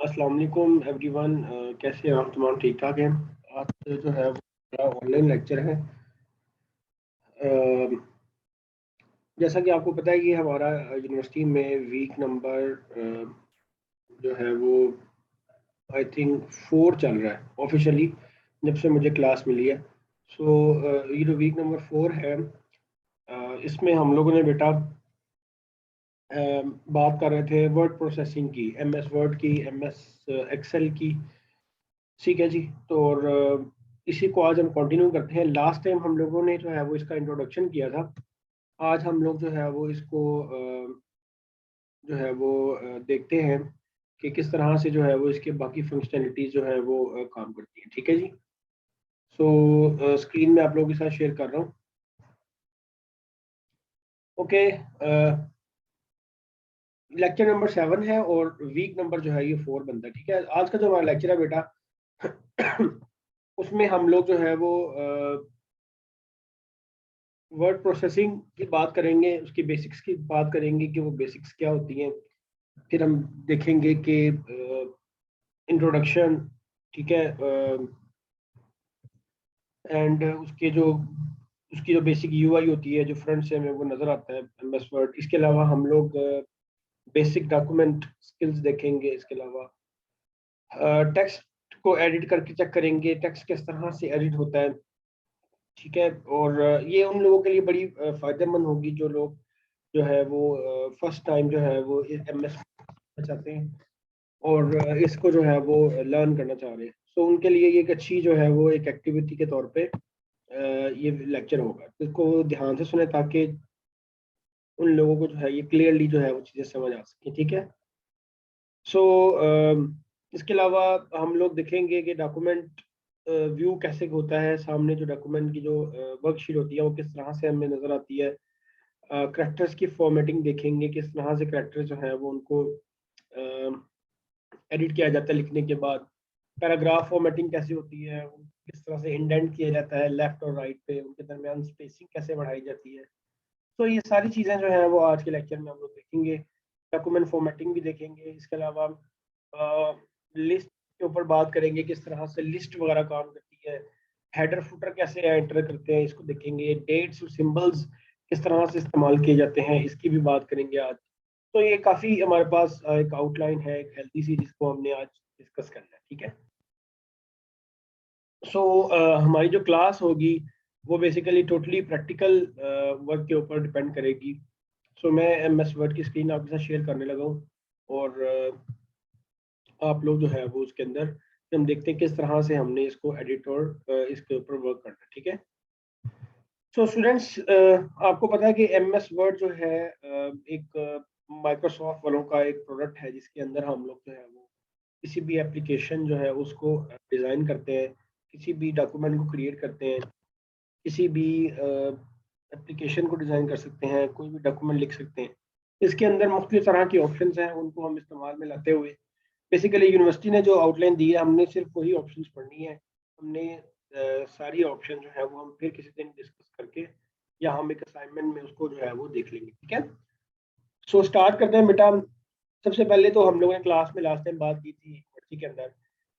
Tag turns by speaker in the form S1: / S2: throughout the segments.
S1: अस्सलाम वालेकुम एवरीवन। कैसे हैं आप तमाम? ठीक ठाक हैं? आज जो है वो ऑनलाइन लेक्चर है। अ, जैसा कि आपको पता है कि हमारा यूनिवर्सिटी में वीक नंबर जो है वो आई थिंक 4 चल रहा है ऑफिशियली, जब से मुझे क्लास मिली है। सो ये जो वीक नंबर 4 है, इसमें हम लोगों ने बेटा बात कर रहे थे वर्ड प्रोसेसिंग की, MS वर्ड की, MS एक्सेल की। ठीक है जी। तो और इसी को आज हम कंटिन्यू करते हैं। लास्ट टाइम हम लोगों ने जो है वो इसका इंट्रोडक्शन किया था। आज हम लोग जो है वो इसको जो है वो देखते हैं कि किस तरह से जो है वो इसके बाकी फंक्शनैलिटीज जो है वो काम करती हैं। ठीक है जी। सो स्क्रीन में आप लोगों के साथ शेयर कर रहा हूँ। ओके। लेक्चर नंबर 7 है और वीक नंबर जो है ये 4 बनता है। ठीक है। आज का जो हमारा लेक्चर है बेटा उसमें हम लोग जो है वो वर्ड प्रोसेसिंग की बात करेंगे, उसकी बेसिक्स की बात करेंगे कि वो बेसिक्स क्या होती हैं। फिर हम देखेंगे कि इंट्रोडक्शन, ठीक है, एंड उसकी जो बेसिक यूआई होती है, जो फ्रंट से हमें वो नज़र आता है MS वर्ड। इसके अलावा हम लोग बेसिक डॉक्यूमेंट स्किल्स देखेंगे। इसके अलावा टेक्स्ट को एडिट करके चेक करेंगे टेक्स्ट किस तरह से एडिट होता है। ठीक है। और ये उन लोगों के लिए बड़ी फ़ायदेमंद होगी जो लोग जो है वो फर्स्ट टाइम जो है वो MS चाहते हैं और इसको जो है वो लर्न करना चाह रहे हैं। सो उनके लिए ये एक अच्छी जो है वो एक एक्टिविटी के तौर पे ये लेक्चर होगा। इसको ध्यान से सुने ताकि उन लोगों को जो है ये क्लियरली जो है वो चीज़ें समझ आ सकें। ठीक है। सो इसके अलावा हम लोग देखेंगे कि डॉक्यूमेंट व्यू कैसे होता है। सामने जो डॉक्यूमेंट की जो वर्कशीट होती है वो किस तरह से हमें नज़र आती है। करेक्टर्स की फॉर्मेटिंग देखेंगे, किस तरह से करेक्टर जो है वो उनको एडिट किया जाता है लिखने के बाद। पैराग्राफ फॉर्मेटिंग कैसी होती है, किस तरह से इंडेंट किया जाता है लेफ्ट और राइट पे, उनके दरमियान स्पेसिंग कैसे बढ़ाई जाती है। तो ये सारी चीज़ें जो है वो आज के लेक्चर में हम लोग देखेंगे। डॉक्यूमेंट फॉर्मेटिंग भी देखेंगे। इसके अलावा लिस्ट के ऊपर बात करेंगे, किस तरह से लिस्ट वगैरह काम करती है। हेडर फुटर कैसे एंटर करते हैं इसको देखेंगे। डेट्स और सिंबल्स किस तरह से इस्तेमाल किए जाते हैं इसकी भी बात करेंगे आज। तो ये काफ़ी हमारे पास एक आउटलाइन है, एक हेल्दी सी, जिसको हमने आज डिस्कस करना है। ठीक है। सो हमारी जो क्लास होगी वो बेसिकली टोटली प्रैक्टिकल वर्क के ऊपर डिपेंड करेगी। सो मैं MS वर्ड की स्क्रीन आपके साथ शेयर करने लगा हूँ और आप लोग जो है वो उसके अंदर हम देखते हैं किस तरह से हमने इसको एडिट और इसके ऊपर वर्क करना है। ठीक है। सो स्टूडेंट्स, आपको पता है कि MS वर्ड जो है एक माइक्रोसॉफ्ट वालों का एक प्रोडक्ट है, जिसके अंदर हम लोग जो है वो किसी भी एप्लीकेशन जो है उसको डिज़ाइन करते हैं, किसी भी डॉक्यूमेंट को क्रिएट करते हैं, किसी भी एप्लीकेशन को डिज़ाइन कर सकते हैं, कोई भी डॉक्यूमेंट लिख सकते हैं। इसके अंदर मुख्तलिफ तरह की ऑप्शंस हैं, उनको हम इस्तेमाल में लाते हुए बेसिकली यूनिवर्सिटी ने जो आउटलाइन दी है हमने सिर्फ वही ऑप्शंस पढ़नी है। हमने सारी ऑप्शन जो है वो हम फिर किसी दिन डिस्कस करके या हम एक असाइनमेंट में उसको जो है वो देख लेंगे। ठीक है। सो स्टार्ट करते हैं बेटा। सबसे पहले तो हम लोगों ने क्लास में लास्ट टाइम बात की थी यूनिवर्सिटी के अंदर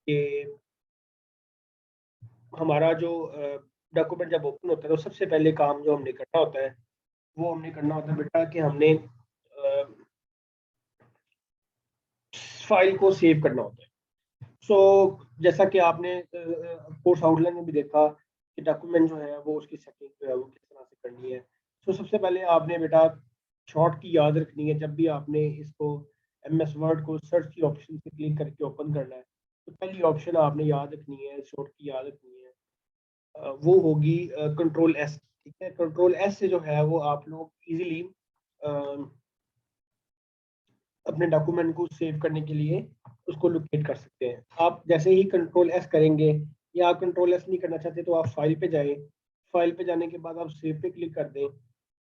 S1: कि हमारा जो डॉक्यूमेंट जब ओपन होता है तो सबसे पहले काम जो हमने करना होता है वो हमने करना होता है बेटा कि हमने फाइल को सेव करना होता है। सो जैसा कि आपने कोर्स आउटलाइन में भी देखा कि डॉक्यूमेंट जो है वो उसकी सेटिंग जो है वो किस तरह से करनी है। सो सबसे पहले आपने बेटा शॉर्ट की याद रखनी है। जब भी आपने इसको MS वर्ड को सर्च की ऑप्शन से क्लिक करके ओपन करना है तो पहली ऑप्शन आपने याद रखनी है, शॉर्ट की याद रखनी है, वो होगी Ctrl+S। ठीक है। Ctrl+S से जो है वो आप लोग इजीली अपने डॉक्यूमेंट को सेव करने के लिए उसको लोकेट कर सकते हैं। आप जैसे ही Ctrl+S करेंगे या आप Ctrl+S नहीं करना चाहते तो आप फाइल पे जाएं। फाइल पे जाने के बाद आप सेव पे क्लिक कर दें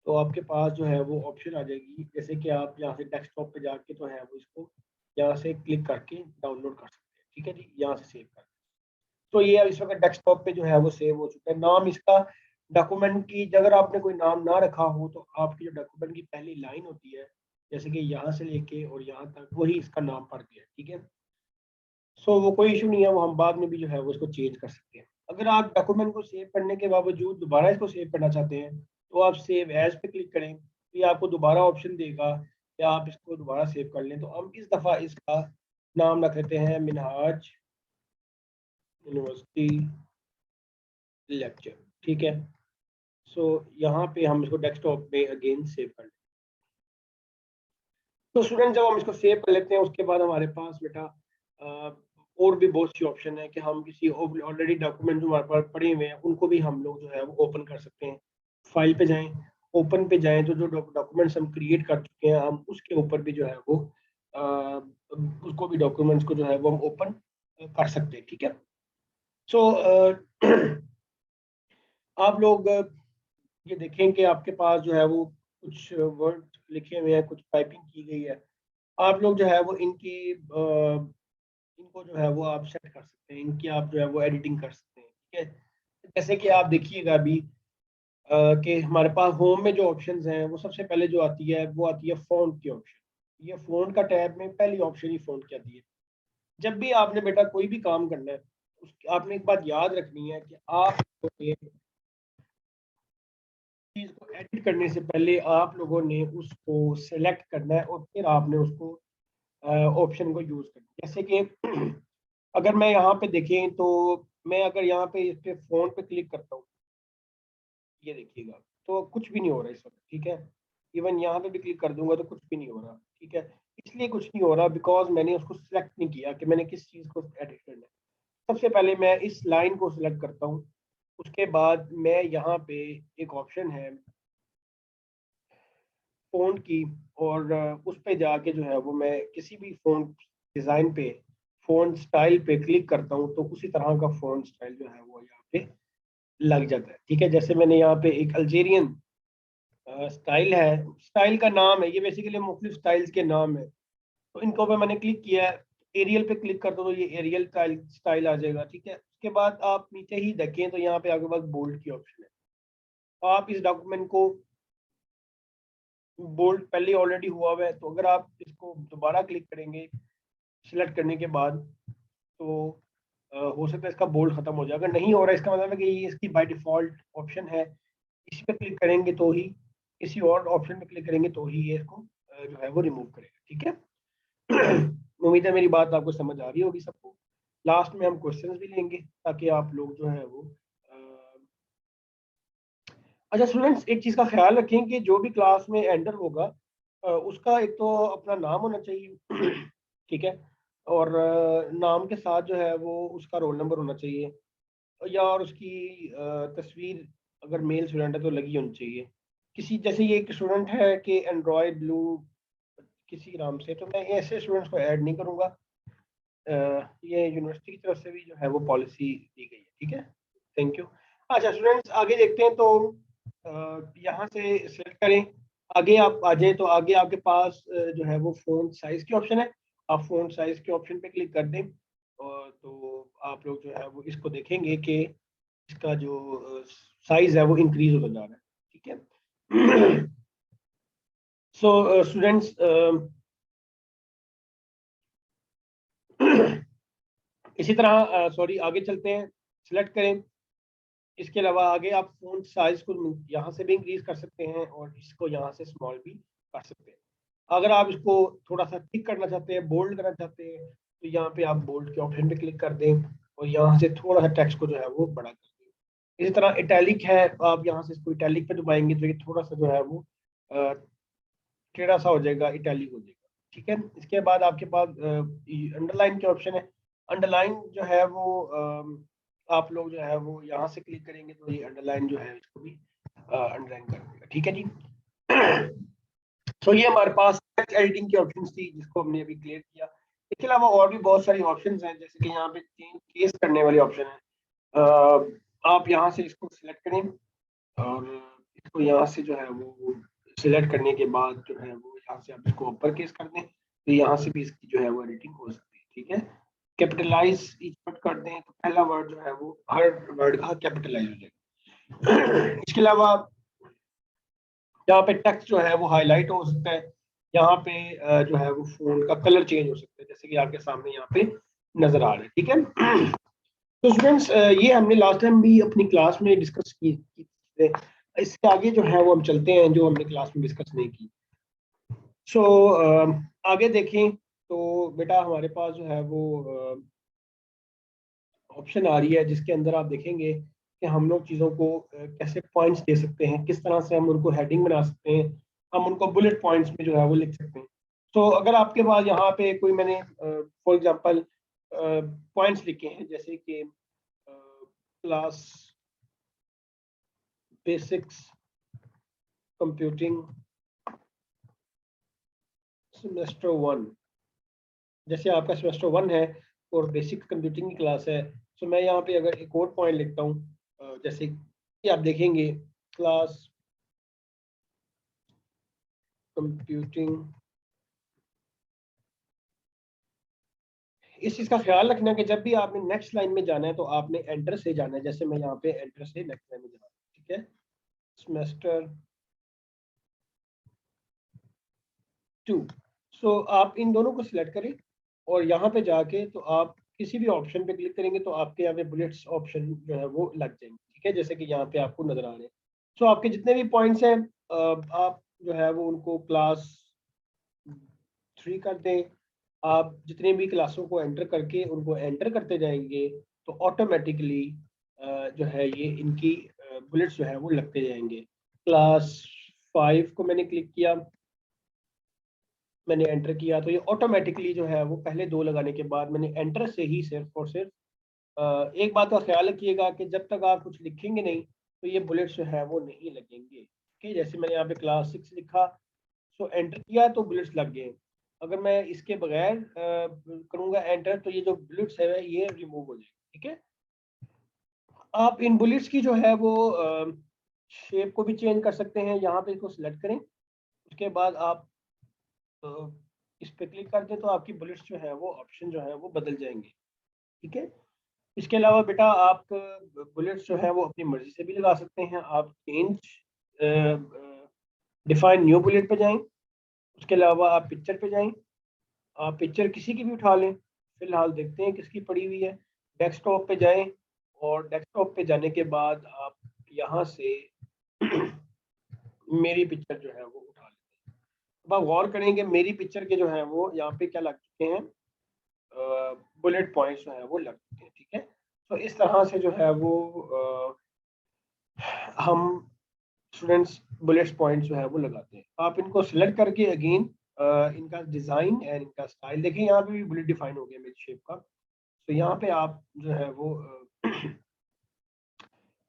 S1: तो आपके पास जो है वो ऑप्शन आ जाएगी, जैसे कि आप यहाँ से डेस्कटॉप पे जाके जो है वो इसको यहाँ से क्लिक करके डाउनलोड कर सकते हैं। ठीक है जी। यहाँ से सेव कर, तो ये इस वक्त डेस्कटॉप पे जो है वो सेव हो चुका है। नाम इसका डॉक्यूमेंट की, अगर आपने कोई नाम ना रखा हो तो आपकी जो डॉक्यूमेंट की पहली लाइन होती है, जैसे कि यहाँ से लेके और यहाँ तक, वही इसका नाम पड़ गया। ठीक है। सो वो कोई इशू नहीं है, वो हम बाद में भी जो है वो इसको चेंज कर सकते हैं। अगर आप डॉक्यूमेंट को सेव करने के बावजूद दोबारा इसको सेव करना चाहते हैं तो आप सेव एज पे क्लिक करें, तो ये आपको दोबारा ऑप्शन देगा कि आप इसको दोबारा सेव कर लें। तो हम इस दफ़ा इसका नाम रख लेते हैं मिनहाज यूनिवर्सिटी लेक्चर, ठीक है। सो यहाँ पे हम इसको डेस्कटॉप में अगेन सेव कर लें। तो स्टूडेंट जब हम इसको सेव कर लेते हैं उसके बाद हमारे पास बेटा और भी बहुत सी ऑप्शन है कि हम किसी ऑलरेडी डॉक्यूमेंट जो हमारे पास पड़े हुए हैं उनको भी हम लोग जो है वो ओपन कर सकते हैं। फाइल पे जाएं, ओपन पे जाएं, तो जो डॉक्यूमेंट्स हम क्रिएट कर चुके हैं हम उसके ऊपर भी जो है वो उसको भी डॉक्यूमेंट्स को जो है वो हम ओपन कर सकते हैं, ठीक है। सो आप लोग ये देखें कि आपके पास जो है वो कुछ वर्ड लिखे हुए हैं, कुछ टाइपिंग की गई है। आप लोग जो है वो इनको जो है वो आप सेट कर सकते हैं, इनकी आप जो है वो एडिटिंग कर सकते हैं, ठीक है। जैसे कि आप देखिएगा अभी कि हमारे पास होम में जो ऑप्शंस हैं वो सबसे पहले जो आती है वो आती है फ़ॉन्ट की ऑप्शन। ये फ़ॉन्ट का टैब में पहली ऑप्शन ही फ़ॉन्ट की आती है। जब भी आपने बेटा कोई भी काम करना है आपने एक बात याद रखनी है कि आप चीज़ को एडिट करने से पहले आप लोगों ने उसको सेलेक्ट करना है और फिर आपने उसको ऑप्शन को यूज़ करना है। जैसे कि अगर मैं यहाँ पे देखें तो मैं अगर यहाँ पे इस पे फ़ोन पे क्लिक करता हूँ, ये देखिएगा, तो कुछ भी नहीं हो रहा इस वक्त, ठीक है। इवन यहाँ पे भी क्लिक कर दूंगा तो कुछ भी नहीं हो रहा, ठीक है। इसलिए कुछ नहीं हो रहा बिकॉज मैंने उसको सिलेक्ट नहीं किया कि मैंने किस चीज़ को एडिट करना है। सबसे पहले मैं इस लाइन को सिलेक्ट करता हूँ, उसके बाद मैं यहाँ पे एक ऑप्शन है फ़ॉन्ट की, और उस पे जाके जो है वो मैं किसी भी फ़ॉन्ट डिज़ाइन पे फ़ॉन्ट स्टाइल पे क्लिक करता हूँ तो उसी तरह का फ़ॉन्ट स्टाइल जो है वो यहाँ पे लग जाता है, ठीक है। जैसे मैंने यहाँ पे एक अल्जेरियन स्टाइल है, स्टाइल का नाम है, ये बेसिकली मुख्तलिफ स्टाइल्स के नाम है। तो इनको पे मैंने क्लिक किया है, एरियल पे क्लिक करता हूँ तो ये एरियल स्टाइल स्टाइल आ जाएगा, ठीक है। उसके बाद आप नीचे ही देखें तो यहाँ पे आपके पास बोल्ड की ऑप्शन है। आप इस डॉक्यूमेंट को बोल्ड पहले ऑलरेडी हुआ है, तो अगर आप इसको दोबारा क्लिक करेंगे सिलेक्ट करने के बाद तो हो सकता है इसका बोल्ड खत्म हो जाए। अगर नहीं हो रहा इसका मतलब है कि ये इसकी बाय डिफॉल्ट ऑप्शन है, इसी पे क्लिक करेंगे तो ही, किसी और ऑप्शन पे क्लिक करेंगे तो ही ये इसको जो है वो रिमूव करेगा, ठीक है। उम्मीद है मेरी बात आपको समझ आ रही होगी सबको। लास्ट में हम क्वेश्चंस भी लेंगे ताकि आप लोग जो है वो अच्छा स्टूडेंट्स एक चीज़ का ख्याल रखें कि जो भी क्लास में एंटर होगा उसका एक तो अपना नाम होना चाहिए, ठीक है। और नाम के साथ जो है वो उसका रोल नंबर होना चाहिए, या और उसकी तस्वीर अगर मेल स्टूडेंट है तो लगी होनी चाहिए। किसी जैसे ये एक स्टूडेंट है कि एंड्रॉयड ब्लू किसी नाम से, तो मैं ऐसे स्टूडेंट्स को ऐड नहीं करूँगा। ये यूनिवर्सिटी की तरफ से भी जो है वो पॉलिसी दी गई है, ठीक है। Thank you. अच्छा स्टूडेंट्स आगे देखते हैं, तो यहाँ से सेलेक्ट करें, आगे आप आ जाएं तो आगे आपके पास जो है वो फ़ॉन्ट साइज़ की ऑप्शन है। आप फ़ॉन्ट साइज़ के ऑप्शन पे क्लिक कर दें और तो आप लोग जो है वो इसको देखेंगे कि इसका जो साइज़ है वो इंक्रीज होता जा रहा है, ठीक है। सो स्टूडेंट्स इसी तरह सॉरी आगे चलते हैं, सिलेक्ट करें। इसके अलावा आगे आप फ़ॉन्ट साइज को यहाँ से भी इंक्रीज कर सकते हैं और इसको यहाँ से स्मॉल भी कर सकते हैं। अगर आप इसको थोड़ा सा थिक करना चाहते हैं, बोल्ड करना चाहते हैं, तो यहाँ पे आप बोल्ड के ऑप्शन पे क्लिक कर दें और यहाँ से थोड़ा सा टेक्स्ट को जो है वो बड़ा कर दें। इसी तरह इटैलिक है, आप यहाँ से इसको इटैलिक पे दबाएंगे तो ये थोड़ा सा जो है वो टेढ़ा सा हो जाएगा, इटैलिक हो जाएगा, ठीक है। इसके बाद आपके पास अंडरलाइन के ऑप्शन है। अंडरलाइन जो है वो आप लोग जो है वो यहाँ से क्लिक करेंगे तो ये अंडरलाइन जो है इसको भी अंडरलाइन कर देगा, ठीक है जी। तो ये हमारे पास एडिटिंग की ऑप्शन थी जिसको हमने अभी क्लियर किया। इसके अलावा और भी बहुत सारी ऑप्शन हैं, जैसे कि यहाँ पे चेंज केस करने वाली ऑप्शन है। आप यहाँ से इसको सिलेक्ट करें और इसको यहाँ से जो है वो सिलेक्ट करने के बाद जो है वो यहाँ से आप इसको अपर केस कर दें तो यहाँ से भी इसकी जो है वो एडिटिंग हो सकती है, ठीक है। कैपिटलाइज ईच वर्ड कर दें तो पहला वर्ड जो है वो हर वर्ड का कैपिटलाइज हो जाएगा। इसके अलावा यहाँ पे टेक्स्ट जो है वो हाईलाइट हो सकता है, यहाँ पे जो है वो फोन का कलर चेंज हो सकता है, जैसे कि आपके सामने यहाँ पे नजर आ रहा है, ठीक है। तो स्टूडेंट्स ये हमने लास्ट टाइम भी अपनी क्लास में डिस्कस की थी। इसके आगे जो है वो हम चलते हैं जो हमने क्लास में डिस्कस नहीं की। सो आगे देखें तो बेटा हमारे पास जो है वो ऑप्शन आ रही है जिसके अंदर आप देखेंगे कि हम लोग चीज़ों को कैसे पॉइंट्स दे सकते हैं, किस तरह से हम उनको हेडिंग बना सकते हैं, हम उनको बुलेट पॉइंट्स में जो है वो लिख सकते हैं। तो अगर आपके पास यहाँ पे कोई मैंने फॉर एग्जांपल पॉइंट्स लिखे हैं जैसे कि क्लास बेसिक्स कंप्यूटिंग सेमेस्टर 1, जैसे आपका सेमेस्टर 1 है और बेसिक कंप्यूटिंग की क्लास है। तो मैं यहाँ पे अगर एक और पॉइंट लिखता हूँ जैसे कि आप देखेंगे क्लास कंप्यूटिंग, इस चीज का ख्याल रखना कि जब भी आपने नेक्स्ट लाइन में जाना है तो आपने एंटर से जाना है। जैसे मैं यहाँ पे एंटर से नेक्स्ट लाइन में जा रहा हूँ, ठीक है। सेमेस्टर 2, सो आप इन दोनों को सिलेक्ट करें और यहाँ पे जाके तो आप किसी भी ऑप्शन पे क्लिक करेंगे तो आपके यहाँ पे बुलेट्स ऑप्शन जो है वो लग जाएंगे, ठीक है, जैसे कि यहाँ पे आपको नजर आ रहे हैं। सो आपके जितने भी पॉइंट्स हैं आप जो है वो उनको क्लास 3 कर दें। आप जितने भी क्लासों को एंटर करके उनको एंटर करते जाएंगे तो ऑटोमेटिकली जो है ये इनकी बुलेट्स जो है वो लगते जाएंगे। क्लास 5 को मैंने क्लिक किया, मैंने एंटर किया तो ये ऑटोमेटिकली जो है वो पहले 2 लगाने के बाद मैंने एंटर से ही सिर्फ और सिर्फ एक बात का ख्याल रखिएगा कि जब तक आप कुछ लिखेंगे नहीं तो ये बुलेट्स जो है वो नहीं लगेंगे। ठीक, जैसे मैंने यहाँ पे क्लास 6 लिखा, सो एंटर किया तो बुलेट्स लग गए। अगर मैं इसके बगैर करूंगा एंटर तो ये जो बुलेट्स है ये रिमूव हो जाएंगे, ठीक है। आप इन बुलेट्स की जो है वो शेप को भी चेंज कर सकते हैं। यहाँ पे इसको सिलेक्ट करें, उसके बाद आप इस पे क्लिक कर दें तो आपकी बुलेट्स जो है वो ऑप्शन जो है वो बदल जाएंगे, ठीक है। इसके अलावा बेटा आप बुलेट्स जो है वो अपनी मर्जी से भी लगा सकते हैं। आप चेंज डिफाइन न्यू बुलेट पे जाएं, उसके अलावा आप पिक्चर पे जाएं, आप पिक्चर किसी की भी उठा लें। फिलहाल देखते हैं किसकी पड़ी हुई है। डेस्कटॉप पे जाएं और डेस्कटॉप पे जाने के बाद आप यहाँ से मेरी पिक्चर जो है वो उठा लें। अब आप गौर करेंगे मेरी पिक्चर के जो है वो यहाँ पे क्या लग चुके हैं, बुलेट पॉइंट्स जो है वो लग चुके हैं, ठीक है। तो इस तरह से जो है वो हम स्टूडेंट्स बुलेट पॉइंट्स जो है वो लगाते हैं। आप इनको सिलेक्ट करके अगेन इनका डिजाइन एंड इनका स्टाइल देखें, यहाँ पे भी बुलेट डिफाइन हो गया मेरी शेप का। तो यहाँ पे आप जो है वो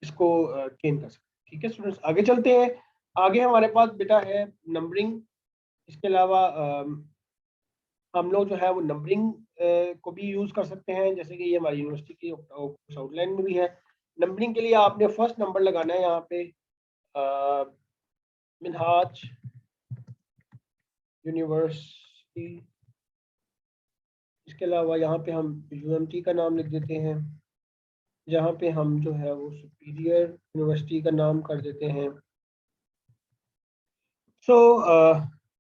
S1: इसको चेंज कर सकते हैं, ठीक है स्टूडेंट्स। आगे चलते हैं। आगे हमारे पास बेटा है नंबरिंग। इसके अलावा हम लोग जो है वो नंबरिंग को भी यूज कर सकते हैं, जैसे कि ये हमारी यूनिवर्सिटी की आउटलाइन में भी है। नंबरिंग के लिए आपने फर्स्ट नंबर लगाना है यहाँ पे मिनहाज यूनिवर्सिटी। इसके अलावा यहाँ पे हम यूएमटी का नाम लिख देते हैं, जहाँ पे हम जो है वो सुपीरियर यूनिवर्सिटी का नाम कर देते हैं। सो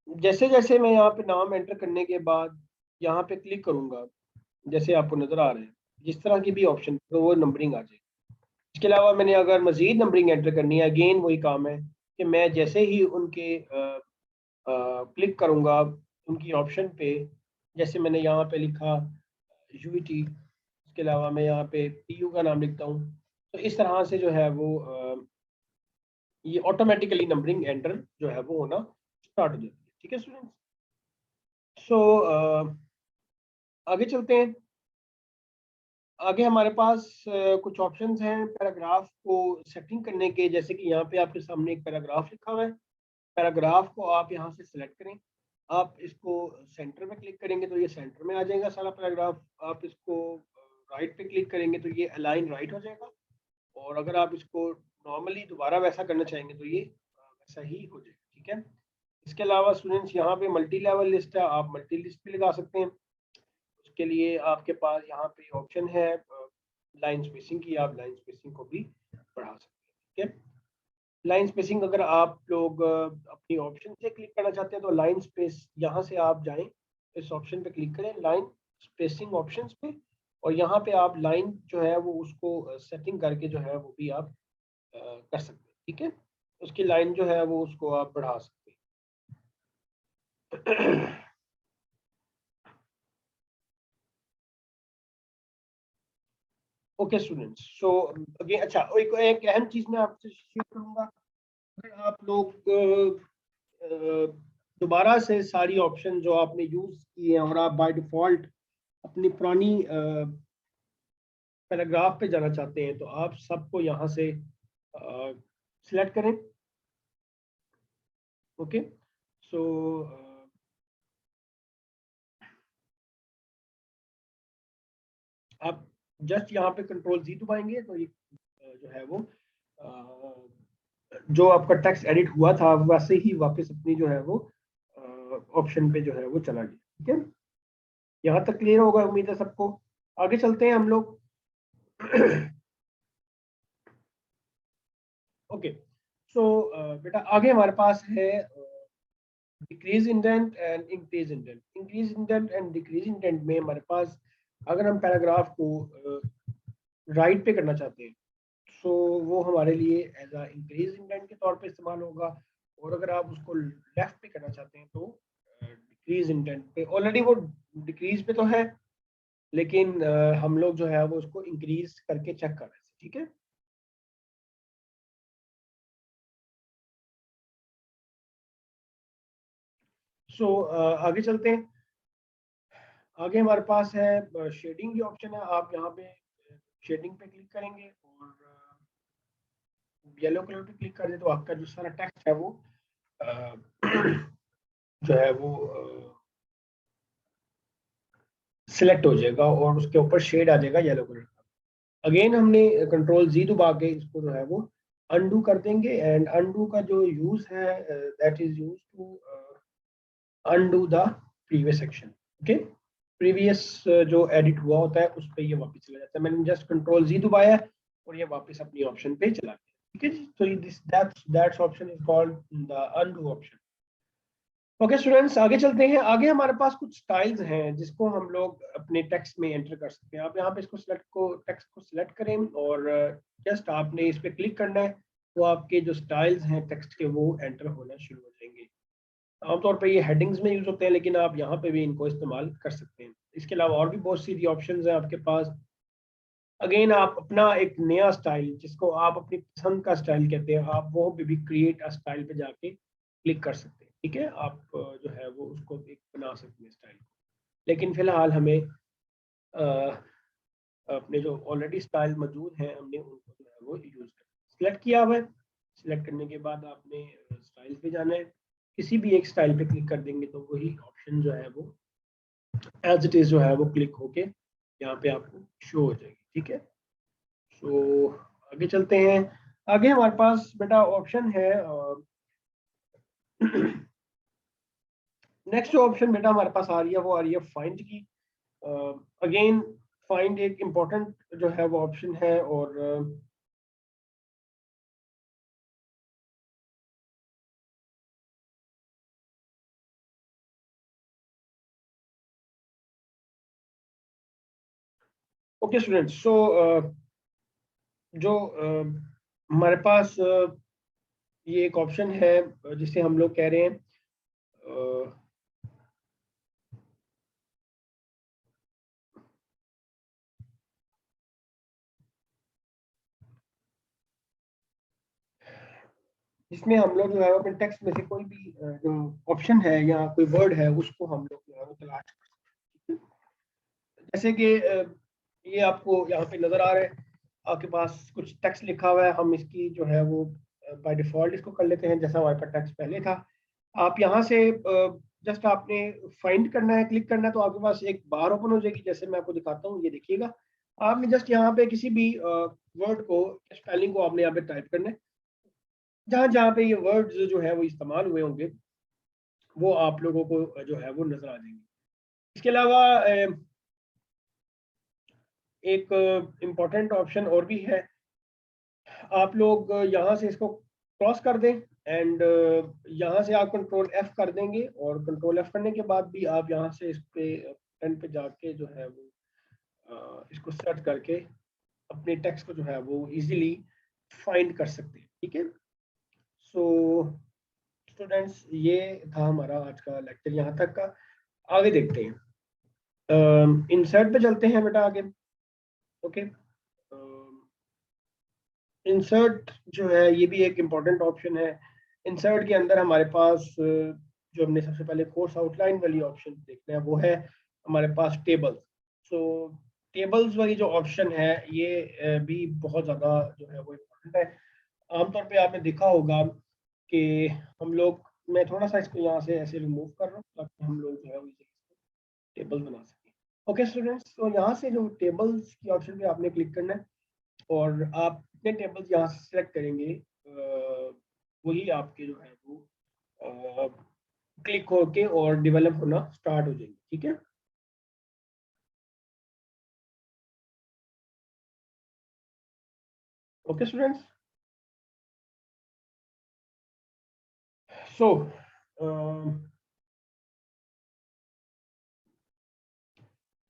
S1: जैसे जैसे मैं यहाँ पे नाम एंटर करने के बाद यहाँ पे क्लिक करूँगा, जैसे आपको नज़र आ रहा है जिस तरह की भी ऑप्शन तो वो नंबरिंग आ जाएगी। इसके अलावा मैंने अगर मजीद नंबरिंग एंटर करनी है, अगेन वही काम है कि मैं जैसे ही उनके क्लिक करूँगा उनकी ऑप्शन पे, जैसे मैंने यहाँ पे लिखा यूईटी, इसके अलावा मैं यहाँ पे पीयू का नाम लिखता हूँ, तो इस तरह से जो है वो ये ऑटोमेटिकली नंबरिंग एंटर जो है वो होना स्टार्ट हो जाती है, ठीक है स्टूडेंट्स। सो आगे चलते हैं। आगे हमारे पास कुछ ऑप्शंस हैं पैराग्राफ को सेटिंग करने के, जैसे कि यहाँ पे आपके सामने एक पैराग्राफ लिखा हुआ है। पैराग्राफ को आप यहाँ से सिलेक्ट करें, आप इसको सेंटर में क्लिक करेंगे तो ये सेंटर में आ जाएगा सारा पैराग्राफ। आप इसको राइट पे क्लिक करेंगे तो ये अलाइन राइट हो जाएगा, और अगर आप इसको नॉर्मली दोबारा वैसा करना चाहेंगे तो ये वैसा ही हो जाएगा, ठीक है। इसके अलावा स्टूडेंट्स यहाँ पे मल्टी लेवल लिस्ट है, आप मल्टी लिस्ट भी लगा सकते हैं। उसके लिए आपके पास यहाँ पे ऑप्शन है लाइन स्पेसिंग की, आप लाइन स्पेसिंग को भी बढ़ा सकते हैं, ठीक है। लाइन स्पेसिंग अगर आप लोग अपनी ऑप्शन से क्लिक करना चाहते हैं तो लाइन स्पेस यहाँ से आप जाएं, इस ऑप्शन पे क्लिक करें लाइन स्पेसिंग ऑप्शंस पे, और यहाँ पे आप लाइन जो है वो उसको सेटिंग करके जो है वो भी आप कर सकते हैं, ठीक है। उसकी लाइन जो है वो उसको आप बढ़ा सकते हैं। ओके स्टूडेंट्स, सो अगेन अच्छा एक अहम चीज मैं आपसे शेयर करूंगा। अगर आप लोग दोबारा से सारी ऑप्शन जो आपने यूज किए हैं और आप बाय डिफॉल्ट अपनी पुरानी पैराग्राफ पे जाना चाहते हैं, तो आप सबको यहाँ से सिलेक्ट करें। ओके, सो आप जस्ट यहाँ पे कंट्रोल जी दबाएंगे तो ये जो है वो जो आपका टेक्स्ट एडिट हुआ था वैसे ही वापस अपनी जो है वो ऑप्शन पे जो है वो चला गया, ठीक है। यहाँ तक क्लियर होगा, उम्मीद है सबको। आगे चलते हैं हम लोग। ओके, सो बेटा आगे हमारे पास है decrease indent and increase indent. Increase indent and decrease indent में हमारे पास, अगर हम पैराग्राफ को राइट पे करना चाहते हैं सो वो हमारे लिए एज अ इंक्रीज इंडेंट के तौर पे इस्तेमाल होगा, और अगर आप उसको लेफ्ट पे करना चाहते हैं तो डिक्रीज इंडेंट पे। ऑलरेडी वो डिक्रीज पे तो है, लेकिन हम लोग जो है वो उसको इंक्रीज करके चेक कर रहे हैं, ठीक है। सो आगे चलते हैं। आगे हमारे पास है शेडिंग की ऑप्शन है। आप यहाँ पे शेडिंग पे क्लिक करेंगे और येलो कलर पे क्लिक कर दे तो आपका जो सारा टेक्स्ट है वो अ, जो है वो सिलेक्ट हो जाएगा और उसके ऊपर शेड आ जाएगा येलो कलर का। अगेन हमने कंट्रोल जी दबा के इसको जो है वो अनडू कर देंगे, एंड अनडू का जो यूज है that is use to undo the previous section. Okay, previous जो एडिट हुआ होता है उस पर ये वापस चला जाता है। मैंने जस्ट कंट्रोल जी दबाया है और ये वापस अपनी ऑप्शन पे चला गया, ठीक है जी। तो this that's option is called the undo option. Okay students, आगे चलते हैं। आगे हमारे पास कुछ स्टाइल्स हैं जिसको हम लोग अपने टेक्स्ट में एंटर कर सकते हैं। आप यहाँ पे इसको टेक्स्ट को सिलेक्ट करें और जस्ट आपने इस पे क्लिक करना है, तो आपके जो स्टाइल्स हैं टेक्स्ट के वो एंटर होना शुरू हो जाएंगे। आमतौर पे ये हेडिंग्स में यूज होते हैं, लेकिन आप यहाँ पे भी इनको इस्तेमाल कर सकते हैं। इसके अलावा और भी बहुत सी ऑप्शन है आपके पास। अगेन आप अपना एक नया स्टाइल, जिसको आप अपनी पसंद का स्टाइल कहते हैं, आप वो भी क्रिएट अ स्टाइल पे जाके क्लिक कर सकते हैं, ठीक है। आप जो है वो उसको एक बना सकते हैं स्टाइल को, लेकिन फिलहाल हमें अपने जो ऑलरेडी स्टाइल मौजूद हैं हमने उनको जो है वो यूज कर सिलेक्ट किया हुआ है। सिलेक्ट करने के बाद आपने स्टाइल पे जाना है, किसी भी एक स्टाइल पे क्लिक कर देंगे तो वही ऑप्शन जो है वो एज इट इज जो है वो क्लिक होके यहाँ पे आपको शो हो जाएगी, ठीक है। सो आगे चलते हैं। आगे हमारे पास बेटा ऑप्शन है नेक्स्ट जो ऑप्शन बेटा हमारे पास आ रही है वो आ रही है फाइंड की। अगेन फाइंड एक इम्पोर्टेंट जो है वो ऑप्शन है, और ओके स्टूडेंट्स, सो जो हमारे पास ये एक ऑप्शन है जिसे हम लोग कह रहे हैं जिसमें हम लोग जो है अपने टेक्स्ट में से कोई भी जो ऑप्शन है या कोई वर्ड है उसको हम लोग जो है वो तलाश कर सकते हैं। जैसे कि ये आपको यहाँ पे नजर आ रहा है, आपके पास कुछ टेक्स्ट लिखा हुआ है। हम इसकी जो है वो बाय डिफॉल्ट इसको कर लेते हैं जैसा हमारे पास टेक्स्ट पहले था। आप यहाँ से जस्ट आपने फाइंड करना है, क्लिक करना है, तो आपके पास एक बार ओपन हो जाएगी। जैसे मैं आपको दिखाता हूँ, ये देखिएगा। आपने जस्ट यहाँ पे किसी भी वर्ड को, स्पेलिंग को आपने यहाँ पे टाइप करना है। जहाँ जहाँ पे ये वर्ड्स जो है वो इस्तेमाल हुए होंगे वो आप लोगों को जो है वो नजर आ जाएंगे। इसके अलावा एक इम्पॉर्टेंट ऑप्शन और भी है। आप लोग यहाँ से इसको क्रॉस कर दें, एंड यहाँ से आप कंट्रोल एफ कर देंगे, और कंट्रोल एफ करने के बाद भी आप यहाँ से इस पे पेन पे जाके जो है वो इसको सर्च करके अपने टेक्स्ट को जो है वो इजीली फाइंड कर सकते हैं। ठीक है, सो स्टूडेंट्स ये था हमारा आज का लेक्चर यहाँ तक का। आगे देखते हैं, इंसर्ट पे चलते हैं बेटा आगे। ओके, इंसर्ट जो है ये भी एक इम्पॉर्टेंट ऑप्शन है। इंसर्ट के अंदर हमारे पास जो हमने सबसे पहले कोर्स आउटलाइन वाली ऑप्शन देखना है वो है हमारे पास टेबल्स। सो टेबल्स वाली जो ऑप्शन है ये भी बहुत ज़्यादा जो है वो इम्पोर्टेंट है। आमतौर पे आपने देखा होगा कि हम लोग, मैं थोड़ा सा इसको यहाँ से ऐसे रिमूव कर रहा हूँ ताकि हम लोग जो है वो टेबल बना सकें। ओके स्टूडेंट्स, तो यहाँ से जो टेबल्स की ऑप्शन पे आपने क्लिक करना है और आप कितने टेबल्स यहाँ से सिलेक्ट करेंगे वही आपके जो है वो क्लिक होके और डेवलप होना स्टार्ट हो जाएंगे। ठीक है, ओके स्टूडेंट्स, सो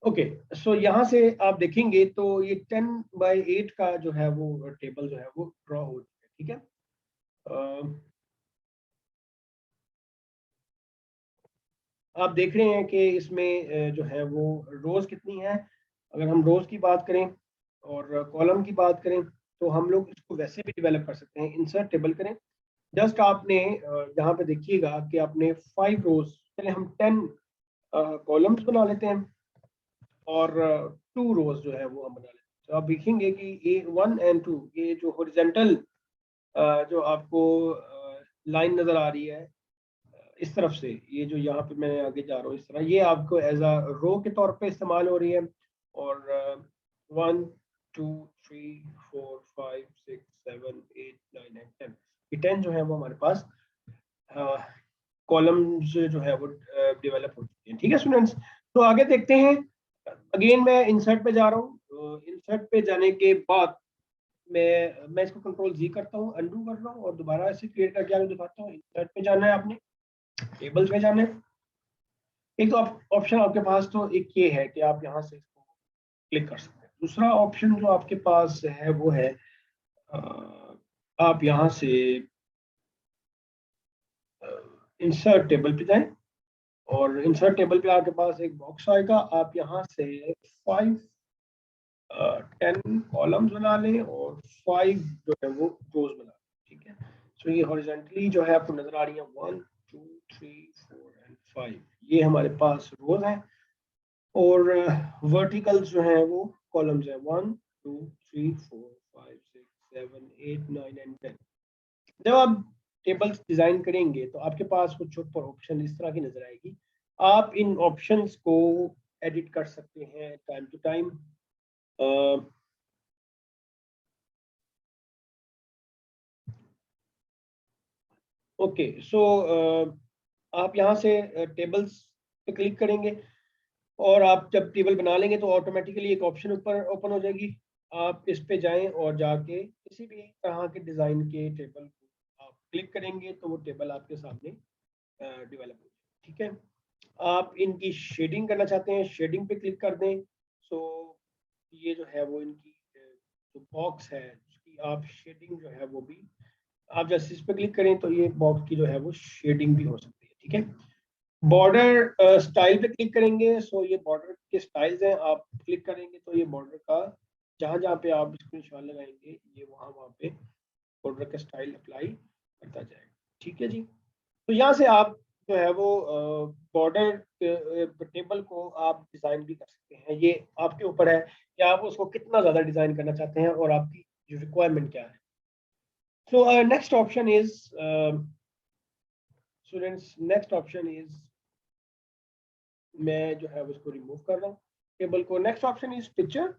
S1: ओके, सो यहाँ से आप देखेंगे तो ये 10x8 का जो है वो टेबल जो है वो ड्रॉ हो चुका है। ठीक है, आप देख रहे हैं कि इसमें जो है वो रोज कितनी है। अगर हम रोज की बात करें और कॉलम की बात करें तो हम लोग इसको वैसे भी डेवलप कर सकते हैं। इंसर्ट टेबल करें, जस्ट आपने यहाँ पे देखिएगा कि आपने 5 रोज, चले हम 10 कॉलम्स बना लेते हैं और 2 रोज जो है वो हम बना लेते हैं। तो आप देखेंगे कि A1 and 2 ये जो हॉरिजॉन्टल जो आपको लाइन नजर आ रही है इस तरफ से, ये जो यहाँ पे मैं आगे जा रहा हूँ इस तरह, ये आपको एज अ रो के तौर पे इस्तेमाल हो रही है। और 1 2 3 4 5 6 7 8 9 एंड 10, ये 10 जो है वो हमारे पास कॉलम्स जो है वो डेवलप हो चुके हैं। ठीक है स्टूडेंट्स, तो आगे देखते हैं। अगेन मैं इंसर्ट पे जा रहा हूँ। इंसर्ट पे जाने के बाद मैं इसको कंट्रोल जी करता हूँ, अंडू कर रहा हूँ और दोबारा इसे क्रिएट करके आगे दिखाता हूँ। इंसर्ट पे जाना है आपने, टेबल्स पे जाना है। एक तो ऑप्शन आपके पास तो एक ये है कि आप यहाँ से इसको क्लिक कर सकते हैं। दूसरा ऑप्शन जो आपके पास है वो है अ, आप यहाँ से इंसर्ट टेबल पे जाएं और इंसर्ट टेबल पे आपके पास एक बॉक्स आएगा। आप यहाँ से 5 10 कॉलम्स बना लें और 5 जो है वो रोज बना लें। ठीक है, सो ये हॉरिजॉन्टली जो है आपको नजर आ रही है 1 2 3 4 एंड 5, ये हमारे पास रोज हैं और वर्टिकल्स जो हैं वो कॉलम्स हैं 1 2 3 4 5 6 7 8 9 एंड 10। जब आप टेबल्स डिजाइन करेंगे तो आपके पास कुछ ऊपर ऑप्शन इस तरह की नजर आएगी। आप इन ऑप्शंस को एडिट कर सकते हैं टाइम टू टाइम। ओके, सो आप यहाँ से टेबल्स पे क्लिक करेंगे और आप जब टेबल बना लेंगे तो ऑटोमेटिकली एक ऑप्शन ऊपर ओपन हो जाएगी। आप इस पे जाएं और जाके किसी भी तरह के डिज़ाइन के टेबल को आप क्लिक करेंगे तो वो टेबल आपके सामने डेवलप हो जाए। ठीक है, आप इनकी शेडिंग करना चाहते हैं, शेडिंग पे क्लिक कर दें। सो ये जो है वो इनकी जो बॉक्स है उसकी आप शेडिंग जो है वो भी, आप जैसे इस पे क्लिक करें तो ये बॉक्स की जो है वो शेडिंग भी हो सकती है। ठीक है, बॉर्डर स्टाइल पे क्लिक करेंगे। सो ये बॉर्डर के स्टाइल्स हैं, आप क्लिक करेंगे तो ये बॉर्डर का जहाँ जहाँ पे आप इसको निशान लगाएंगे ये वहाँ वहाँ पे बॉर्डर का स्टाइल अप्लाई करता जाएगा। ठीक है जी, तो यहाँ से आप जो है वो बॉर्डर टेबल को आप डिज़ाइन भी कर सकते हैं। ये आपके ऊपर है कि आप उसको कितना ज़्यादा डिज़ाइन करना चाहते हैं और आपकी जो रिक्वायरमेंट क्या है। So next option is students, next option is, मैं जो है उसको रिमूव कर रहा हूँ टेबल को। Next option is picture.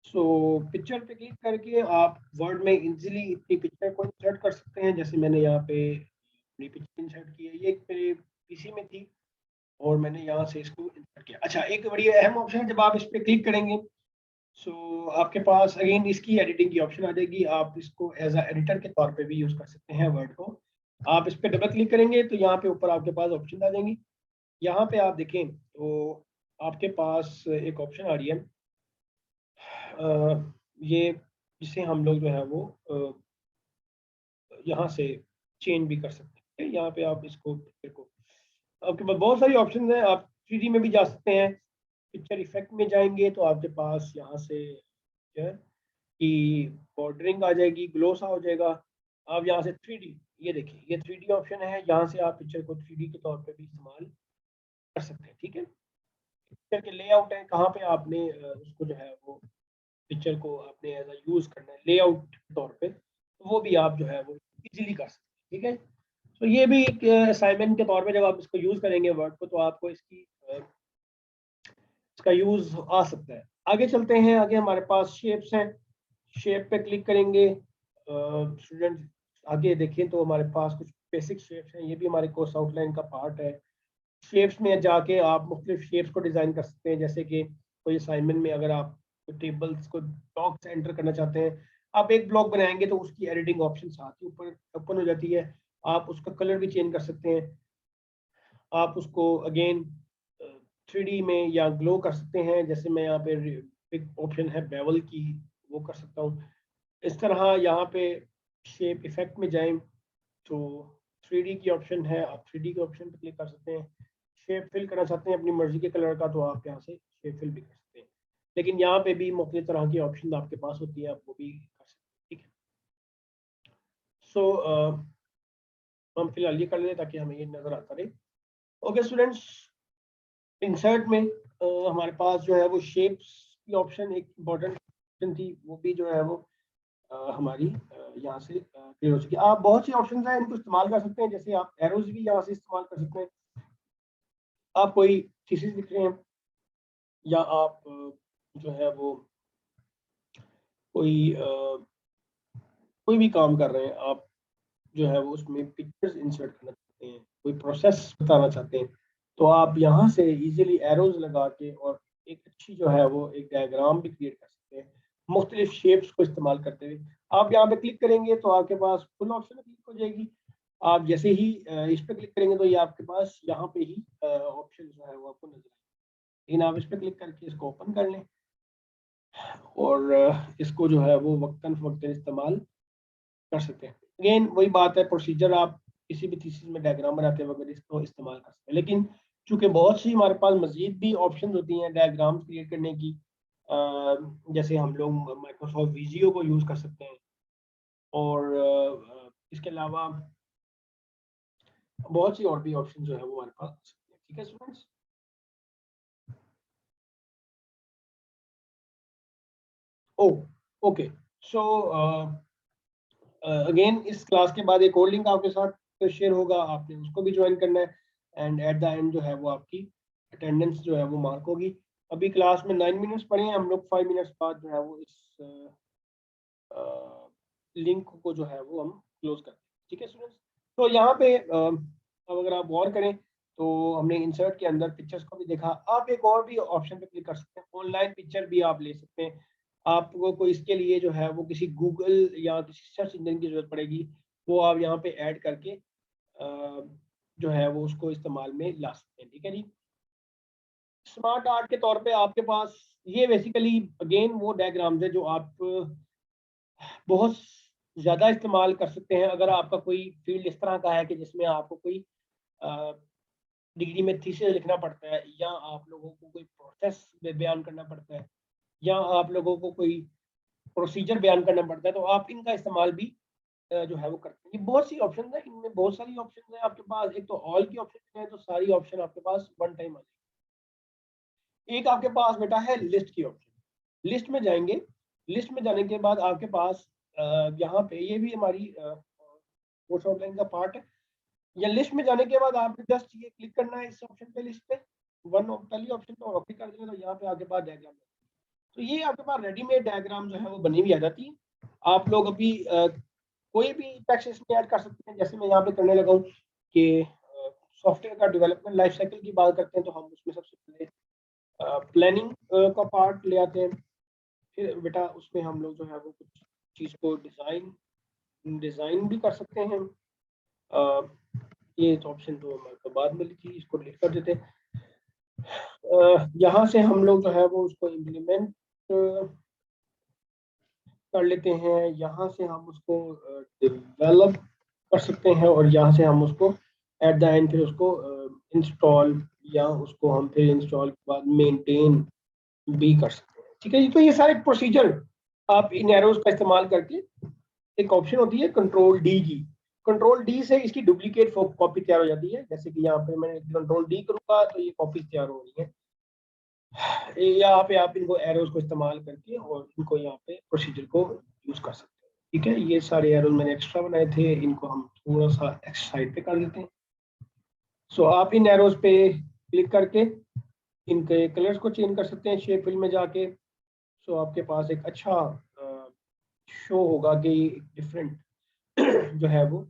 S1: So picture पे क्लिक करके आप वर्ड में इजीली इतनी पिक्चर को इंसर्ट कर सकते हैं। जैसे मैंने यहाँ पे अपनी पिक्चर इंसर्ट की है, ये एक मेरे पीसी में थी और मैंने यहाँ से इसको इंसर्ट किया। अच्छा, एक बड़ी अहम ऑप्शन है, जब आप इस पर क्लिक करेंगे सो आपके पास अगेन इसकी एडिटिंग की ऑप्शन आ जाएगी। आप इसको एज अ एडिटर के तौर पे भी यूज कर सकते हैं वर्ड को। आप इस पर डबल क्लिक करेंगे तो यहाँ पे ऊपर आपके पास ऑप्शन आ जाएंगी। यहाँ पे आप देखें तो आपके पास एक ऑप्शन आ रही है ये जिसे हम लोग जो है वो यहाँ से चेंज भी कर सकते हैं। यहाँ पे आप इसको देखो, आपके पास बहुत सारी ऑप्शन हैं। आप 3D में भी जा सकते हैं। पिक्चर इफेक्ट में जाएंगे तो आपके पास यहाँ से जो है कि बॉर्डरिंग आ जाएगी, ग्लो सा हो जाएगा। आप यहाँ से 3D, ये देखिए ये 3D ऑप्शन है, यहाँ से आप पिक्चर को 3D के तौर पे भी इस्तेमाल कर सकते हैं। ठीक है, पिक्चर के लेआउट है, कहाँ पे आपने उसको जो है वो पिक्चर को आपने एज अ यूज करना है लेआउट के तौर पे, तो वो भी आप जो है वो इजीली कर सकते हैं। ठीक है, तो ये भी एक असाइनमेंट के तौर पे जब आप इसको यूज करेंगे वर्ड को, तो आपको इसका यूज आ सकता है। आगे चलते हैं, आगे हमारे पास शेप्स हैं। शेप पे क्लिक करेंगे स्टूडेंट, आगे देखें तो हमारे पास कुछ बेसिक शेप्स हैं, ये भी हमारे कोर्स आउटलाइन का पार्ट है। शेप्स में जाके आप मुख्तलिफ शेप्स को डिज़ाइन कर सकते हैं, जैसे कि कोई असाइनमेंट में अगर आप टेबल्स को ब्लॉक्स एंटर करना चाहते हैं, आप एक ब्लॉक बनाएंगे तो उसकी एडिटिंग ऑप्शन साथ ही ऊपर ओपन हो जाती है। आप उसका कलर भी चेंज कर सकते हैं, आप उसको अगेन 3D में या ग्लो कर सकते हैं, जैसे मैं यहाँ पे एक ऑप्शन है बेवल की, वो कर सकता हूँ। इस तरह यहाँ पे शेप इफेक्ट में जाएं तो 3D की ऑप्शन है, आप 3D के ऑप्शन पे क्लिक कर सकते हैं। शेप फिल करना चाहते हैं अपनी मर्जी के कलर का, तो आप यहाँ से शेप फिल भी कर सकते हैं। लेकिन यहाँ पे भी मुख्तलिफ तरह की ऑप्शन आपके पास होती है, आप वो भी कर सकते हैं। ठीक है, सो हम फिलहाल ये कर लें ताकि हमें ये नजर आता रहे। ओके स्टूडेंट्स, इंसर्ट में हमारे पास जो है वो शेप्स की ऑप्शन एक इम्पॉर्टेंट ऑप्शन थी, वो भी जो है वो हमारी यहाँ से क्लियर हो चुकी है। आप बहुत सी ऑप्शन हैं, इनको इस्तेमाल कर सकते हैं, जैसे आप एरोज भी यहाँ से इस्तेमाल कर सकते हैं। आप कोई थीसिस लिख रहे हैं या आप जो है वो कोई कोई भी काम कर रहे हैं, आप जो है वो उसमें पिक्चर्स इंसर्ट करना चाहते हैं, कोई प्रोसेस बताना चाहते हैं, तो आप यहाँ से इजीली एरोज लगा के और एक अच्छी जो है वो एक डायग्राम भी क्रिएट कर सकते हैं मुख्तलिफ शेप्स को इस्तेमाल करते हुए। आप यहाँ पे क्लिक करेंगे तो आपके पास फुल ऑप्शन क्लिक हो जाएगी। आप जैसे ही इस पर क्लिक करेंगे तो ये आपके पास यहाँ पे ही ऑप्शन जो है वो आपको नजर आएगा। लेकिन आप इस पर क्लिक करके इसको ओपन कर लें और इसको जो है वो वक्तन फवक्तन इस्तेमाल कर सकते हैं। अगेन वही बात है, प्रोसीजर आप किसी भी थीसिस में डायग्राम बनाते वक्त इसको इस्तेमाल कर सकते हैं, लेकिन चूंकि बहुत सी हमारे पास मजीद भी ऑप्शन होती हैं डायग्राम्स क्रिएट करने की, जैसे हम लोग माइक्रोसॉफ्ट विजियो को यूज़ कर सकते हैं, और इसके अलावा बहुत सी और भी ऑप्शन जो है वो हमारे पास आ सकते हैं। ठीक है स्टूडेंट्स, ओ ओके, सो अगेन इस क्लास के बाद एक और लिंक आपके साथ शेयर होगा, आपने उसको भी ज्वाइन करना है, एंड एट द एंड जो है वो आपकी अटेंडेंस जो है वो मार्क होगी। अभी क्लास में 9 मिनट्स पड़े हैं, हम लोग 5 मिनट्स बाद जो है वो इस लिंक को जो है वो हम क्लोज करते हैं। ठीक है स्टूडेंट्स, तो यहाँ पे अब अगर आप गौर करें तो हमने इंसर्ट के अंदर पिक्चर्स को भी देखा। आप एक और भी ऑप्शन पे क्लिक कर सकते हैं, ऑनलाइन पिक्चर भी आप ले सकते हैं। आपको कोई इसके लिए जो है वो किसी गूगल या किसी सर्च इंजन की जरूरत पड़ेगी, वो आप यहाँ पे ऐड करके जो है वो उसको इस्तेमाल में ला सकते हैं। ठीक है जी, स्मार्ट आर्ट के तौर पे आपके पास ये बेसिकली अगेन वो डायग्राम्स है जो आप बहुत ज़्यादा इस्तेमाल कर सकते हैं अगर आपका कोई फील्ड इस तरह का है कि जिसमें आपको कोई डिग्री में थीसिस लिखना पड़ता है, या आप लोगों को कोई प्रोसेस बयान करना पड़ता है, या आप लोगों को कोई प्रोसीजर बयान करना पड़ता है, तो आप इनका इस्तेमाल भी जो है वो करते हैं। ये बहुत सी ऑप्शन है, इनमें बहुत सारी ऑप्शन है आपके पास। एक तो ऑल की ऑप्शन है, तो सारी ऑप्शन आपके पास वन टाइम आ जाएगी। एक आपके पास बेटा है लिस्ट की ऑप्शन। लिस्ट में जाएंगे, लिस्ट में जाने के बाद आपके पास यहाँ पे ये भी हमारी कोर्स आउटलाइन का पार्ट है। या लिस्ट में जाने के बाद आपको जस्ट ये क्लिक करना है इस ऑप्शन पे, लिस्ट पे पहली ऑप्शन पे क्लिक कर देंगे तो यहाँ पे आपके पास डायग्राम, तो ये आपके पास रेडीमेड डायग्राम जो है वो बनी हुई आ जाती है। आप लोग अभी कोई भी टेक्स्ट इसमें ऐड कर सकते हैं, जैसे मैं यहाँ पे करने लगा हूँ कि सॉफ्टवेयर का डेवलपमेंट लाइफ साइकिल की बात करते हैं, तो हम उसमें सबसे पहले प्लानिंग का पार्ट ले आते हैं। फिर बेटा उसमें हम लोग जो है वो कुछ चीज़ को डिज़ाइन भी कर सकते हैं। ये तो ऑप्शन तो हमारे बाद मिली थी, इसको डिलीट कर देते हैं। यहाँ से हम लोग जो है वो उसको इम्प्लीमेंट कर लेते हैं, यहाँ से हम उसको डेवलप कर सकते हैं और यहाँ से हम उसको एट द एंड फिर उसको इंस्टॉल या उसको हम फिर इंस्टॉल के बाद मेंटेन भी कर सकते हैं। ठीक है जी। तो ये सारे प्रोसीजर आप इन एरोज का इस्तेमाल करके, एक ऑप्शन होती है कंट्रोल डी की, कंट्रोल डी से इसकी डुप्लीकेट कॉपी तैयार हो जाती है। जैसे कि यहाँ पे मैंने कंट्रोल डी करूंगा तो ये कॉपी तैयार हो रही है। यहाँ पे आप इनको एरोज को इस्तेमाल करके और इनको यहाँ पे प्रोसीजर को यूज कर सकते हैं। ठीक है, ये सारे एरोज मैंने एक्स्ट्रा बनाए थे, इनको हम थोड़ा सा एक्स साइड पे कर देते हैं। सो आप इन एरोज पे क्लिक करके इनके कलर्स को चेंज कर सकते हैं शेप फिल में जाके। सो आपके पास एक अच्छा शो होगा कि डिफरेंट जो है वो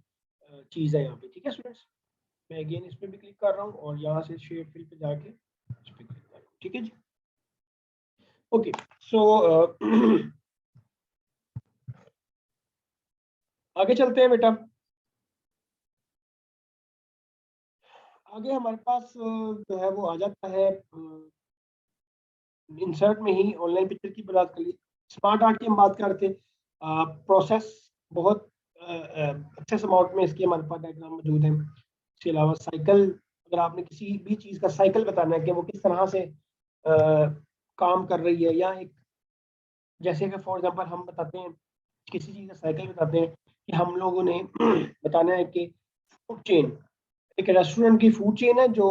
S1: चीज़ है यहाँ पे। ठीक है स्टूडेंट्स, मैं अगेन इस पे भी क्लिक कर रहा हूँ और यहाँ से शेप फिल पे जाके इस पे क्लिक कर रहा हूँ। ठीक है जी। ओके, सो आगे चलते हैं बेटा। आगे हमारे पास जो है वो आ जाता है इंसर्ट में ही ऑनलाइन पिक्चर की बात कर ली, स्मार्ट आर्ट की हम बात करते हैं। प्रोसेस बहुत अच्छे अमाउंट में इसकी हमारे पास डायग्राम मौजूद है। इसके अलावा साइकिल, अगर आपने किसी भी चीज़ का साइकिल बताना है कि वो किस तरह से काम कर रही है, या एक जैसे कि फॉर एग्जांपल हम बताते हैं किसी चीज़ का साइकिल बताते हैं कि हम लोगों ने बताना है कि फूड चेन, एक रेस्टोरेंट की फूड चेन है जो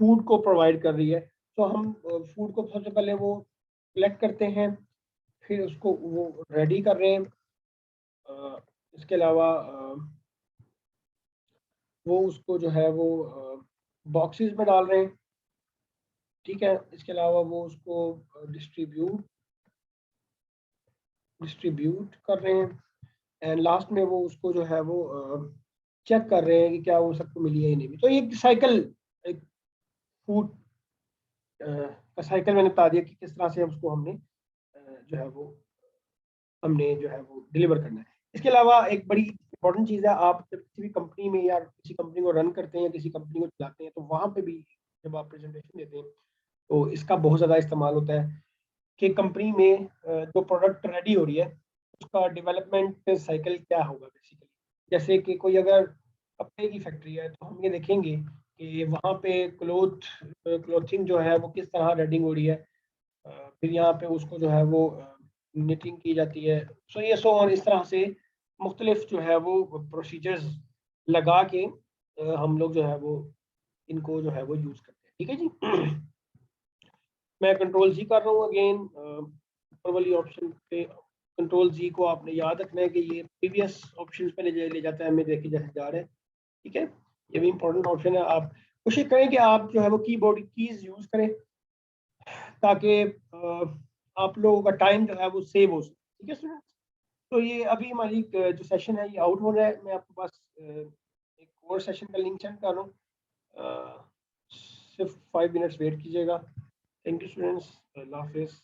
S1: फूड को प्रोवाइड कर रही है। तो हम फूड को सबसे पहले वो कलेक्ट करते हैं, फिर उसको वो रेडी कर रहे हैं। इसके अलावा वो उसको जो है वो बॉक्सेस में डाल रहे हैं। ठीक है, इसके अलावा वो उसको डिस्ट्रीब्यूट कर रहे हैं एंड लास्ट में वो उसको जो है वो चेक कर रहे हैं कि क्या वो सबको मिली है या नहीं। तो ये साइकिल, एक फूड का साइकिल मैंने बता दिया कि किस तरह से उसको हमने जो है वो जो है वो डिलीवर करना है। इसके अलावा एक बड़ी इंपॉर्टेंट चीज़ है, आप जब किसी भी कंपनी में या किसी कंपनी को रन करते हैं या किसी कंपनी को चलाते हैं तो वहाँ पे भी जब आप प्रेजेंटेशन देते हैं तो इसका बहुत ज़्यादा इस्तेमाल होता है कि कंपनी में जो प्रोडक्ट रेडी हो रही है उसका डेवलपमेंट साइकिल क्या होगा बेसिकली। जैसे कि कोई अगर कपड़े की फैक्ट्री है तो हम ये देखेंगे कि वहाँ पे क्लोथिंग जो है वो किस तरह रेडिंग हो रही है। फिर यहाँ पे उसको जो है वो निटिंग की जाती है। सो ये सो और इस तरह से मुख्तलिफ जो है वो प्रोसीजर्स लगा के हम लोग जो है वो इनको जो है वो यूज़ करते हैं। ठीक है जी। मैं कंट्रोल जी कर रहा हूँ अगेन, ऊपर वाली ऑप्शन पे कंट्रोल जी को आपने याद रखना है कि ये प्रीवियस ऑप्शन पे ले जाता है, हमें देखे जैसे जा रहे हैं। ठीक है, ये भी इंपॉर्टेंट ऑप्शन है। आप कोशिश करें कि आप जो है वो कीबोर्ड कीज यूज करें ताकि आप लोगों का टाइम जो है वो सेव हो सके। ठीक है स्टूडेंट्स, तो ये अभी हमारी जो सेशन है ये आउट हो रहा है। मैं आपके पास एक और सेशन का लिंक सेंड कर रहा हूँ, सिर्फ 5 मिनट्स वेट कीजिएगा। थैंक यू स्टूडेंट्स, अल्लाह हाफिज़।